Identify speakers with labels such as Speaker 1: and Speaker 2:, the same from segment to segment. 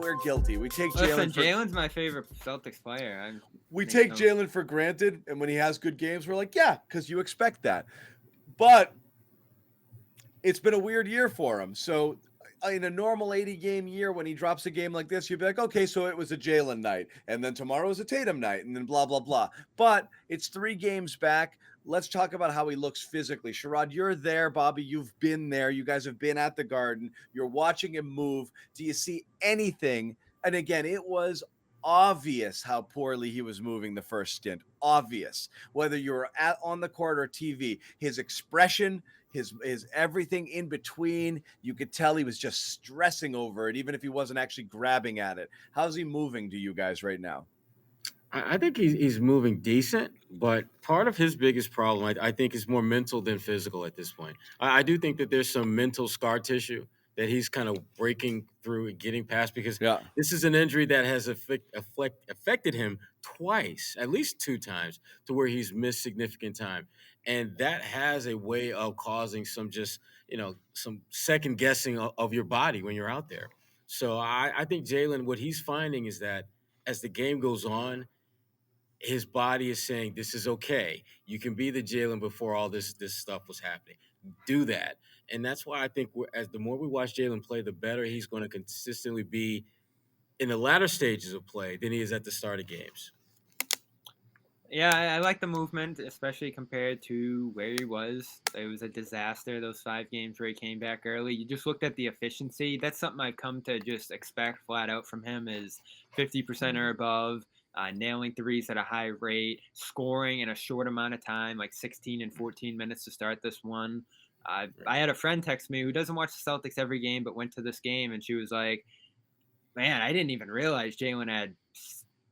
Speaker 1: we're guilty. We take
Speaker 2: Listen,
Speaker 1: Jaylen
Speaker 2: Jalen's my favorite Celtics player.
Speaker 1: we take Jaylen for granted, and when he has good games, we're like, yeah, because you expect that. But it's been a weird year for him. So in a normal 80-game year, when he drops a game like this, you'd be like, okay, so it was a Jaylen night, and then tomorrow is a Tatum night, and then blah, blah, blah. But it's 3 games back. Let's talk about how he looks physically. Sherrod, you're there. Bobby, you've been there. You guys have been at the Garden. You're watching him move. Do you see anything? And again, it was obvious how poorly he was moving the first stint. Obvious. Whether you were on the court or TV, his expression, his everything in between, you could tell he was just stressing over it, even if he wasn't actually grabbing at it. How's he moving to you guys right now?
Speaker 3: I think he's moving decent, but part of his biggest problem, I think, is more mental than physical at this point. I do think that there's some mental scar tissue that he's kind of breaking through and getting past because
Speaker 1: Yeah.
Speaker 3: this is an injury that has affected him twice, at least 2 times, to where he's missed significant time. And that has a way of causing some some second guessing of your body when you're out there. So I think Jaylen, what he's finding is that as the game goes on, his body is saying, this is okay. You can be the Jaylen before all this stuff was happening. Do that. And that's why I think as the more we watch Jaylen play, the better he's going to consistently be in the latter stages of play than he is at the start of games.
Speaker 2: Yeah, I like the movement, especially compared to where he was. It was a disaster, those 5 games where he came back early. You just looked at the efficiency. That's something I've come to just expect flat out from him is 50% or above, nailing threes at a high rate, scoring in a short amount of time, like 16 and 14 minutes to start this one. I had a friend text me who doesn't watch the Celtics every game but went to this game, and she was like, man, I didn't even realize Jaylen had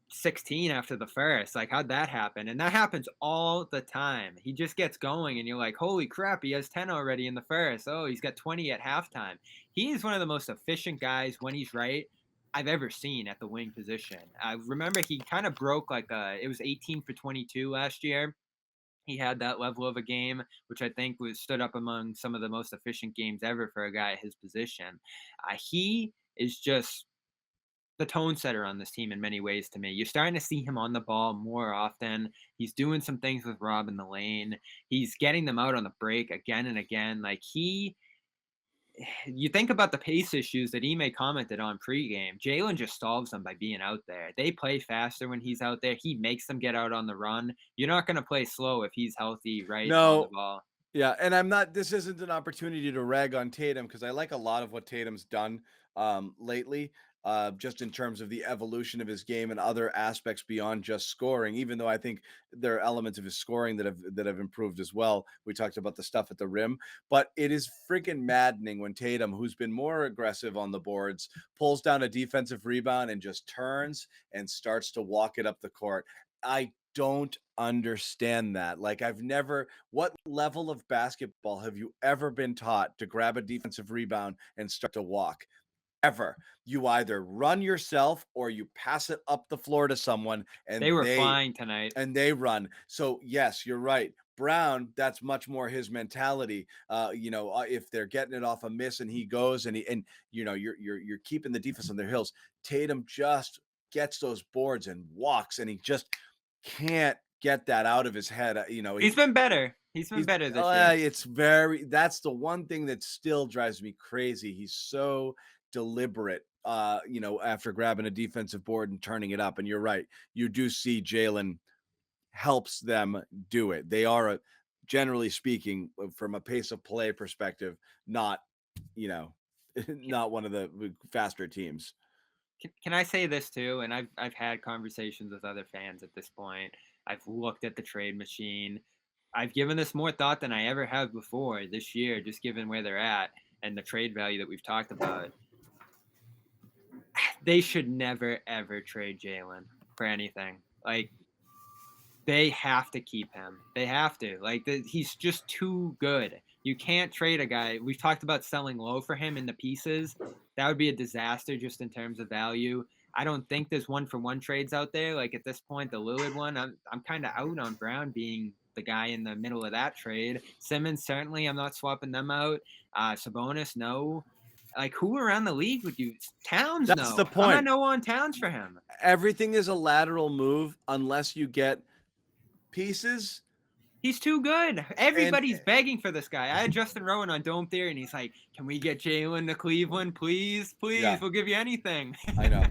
Speaker 2: 16 after the first. Like, how'd that happen? And that happens all the time. He just gets going, and you're like, holy crap, he has 10 already in the first. Oh, he's got 20 at halftime. He is one of the most efficient guys when he's right I've ever seen at the wing position. I remember he kind of broke it was 18 for 22 last year. He had that level of a game, which I think was stood up among some of the most efficient games ever for a guy at his position. He is just the tone setter on this team in many ways to me. You're starting to see him on the ball more often. He's doing some things with Rob in the lane. He's getting them out on the break again and again. You think about the pace issues that Ime commented on pregame. Jaylen just solves them by being out there. They play faster when he's out there. He makes them get out on the run. You're not going to play slow if he's healthy, right, on the
Speaker 1: No.
Speaker 2: ball.
Speaker 1: Yeah, and this isn't an opportunity to rag on Tatum because I like a lot of what Tatum's done lately, just in terms of the evolution of his game and other aspects beyond just scoring. Even though I think there are elements of his scoring that have improved as well. We talked about the stuff at the rim, but it is freaking maddening when Tatum, who's been more aggressive on the boards, pulls down a defensive rebound and just turns and starts to walk it up the court. I don't understand that. Like, what level of basketball have you ever been taught to grab a defensive rebound and start to walk? Ever. You either run yourself or you pass it up the floor to someone
Speaker 2: They were flying tonight.
Speaker 1: and they run. So yes, you're right. Brown, that's much more his mentality. If they're getting it off a miss and he goes and you're keeping the defense on their heels. Tatum just gets those boards and walks, and he just can't get that out of his head.
Speaker 2: He's been better. He's been better this year.
Speaker 1: That's the one thing that still drives me crazy. He's so deliberate, after grabbing a defensive board and turning it up. And you're right. You do see Jaylen helps them do it. They are, generally speaking, from a pace of play perspective, not one of the faster teams.
Speaker 2: Can I say this too? And I've had conversations with other fans at this point. I've looked at the trade machine. I've given this more thought than I ever have before this year, just given where they're at and the trade value that we've talked about. They should never, ever trade Jaylen for anything. Like, they have to keep him. They have to. He's just too good. You can't trade a guy. We've talked about selling low for him in the pieces. That would be a disaster just in terms of value. I don't think there's 1-for-1 trades out there. Like, at this point, the Lillard one, I'm kind of out on Brown being the guy in the middle of that trade. Simmons, certainly, I'm not swapping them out. Sabonis, no. Like, who around the league would you? Towns,
Speaker 1: That's
Speaker 2: no.
Speaker 1: the
Speaker 2: I'm
Speaker 1: point.
Speaker 2: not no on Towns for him.
Speaker 1: Everything is a lateral move unless you get pieces.
Speaker 2: He's too good. Everybody's begging for this guy. I had Justin Rowan on Dome Theory, and he's like, "Can we get Jaylen to Cleveland, please? Please,
Speaker 1: Yeah.
Speaker 2: we'll give you anything."
Speaker 1: I know.